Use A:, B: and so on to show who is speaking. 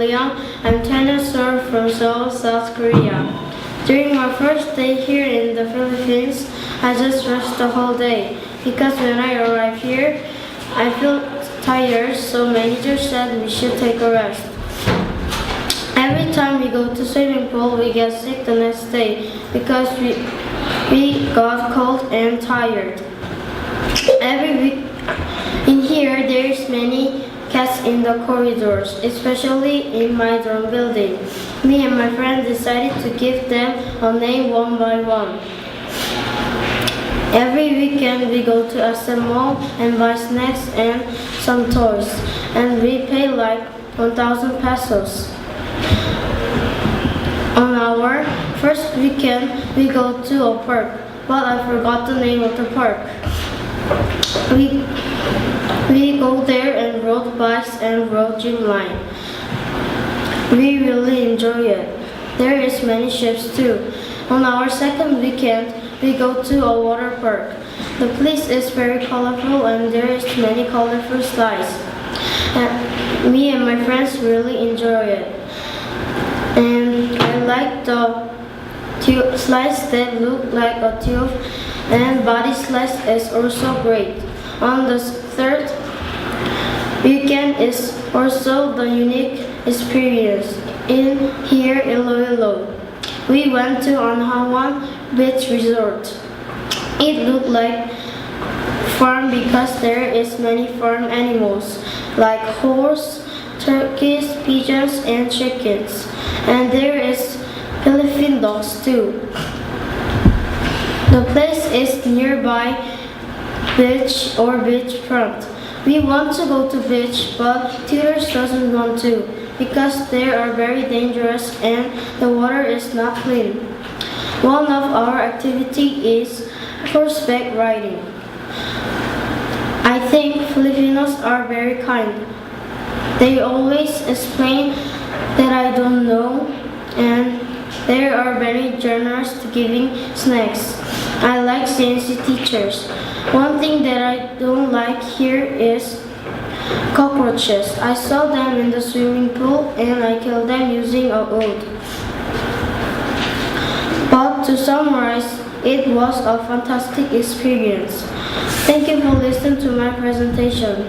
A: Leon. I'm 10 years old from Seoul, South Korea. During my first day here in the Philippines, I just rushed the whole day because when I arrived here, I feel tired, so manager said we should take a rest. Every time we go to swimming pool, we get sick the next day because we got cold and tired. Every week in here, there's many cats in the corridors, especially in my dorm building. Me and my friend decided to give them a name one by one. Every weekend we go to SM Mall and buy snacks and some toys, and we pay like 1,000 pesos. On our first weekend, we go to a park, but I forgot the name of the park. We go there and rode bikes and rode gym line. We really enjoy it. There is many ships too. On our second weekend, we go to a water park. The place is very colorful and there is many colorful slides. And me and my friends really enjoy it. And I like the slides that look like a tube, and body slides is also great. On the third weekend is also the unique experience in here in Iloilo. We went to Anhawan Beach Resort. It looked like farm because there is many farm animals like horse, turkeys, pigeons, and chickens. And there is Philippine dogs too. The place is nearby beach or beachfront. We want to go to beach, but tutors doesn't want to because they are very dangerous and the water is not clean. One of our activity is horseback riding. I think Filipinos are very kind. They always explain that I don't know, and they are very generous to giving snacks. I like CNC teachers. One thing that I don't like here is cockroaches. I saw them in the swimming pool and I killed them using a wood. But to summarize, it was a fantastic experience. Thank you for listening to my presentation.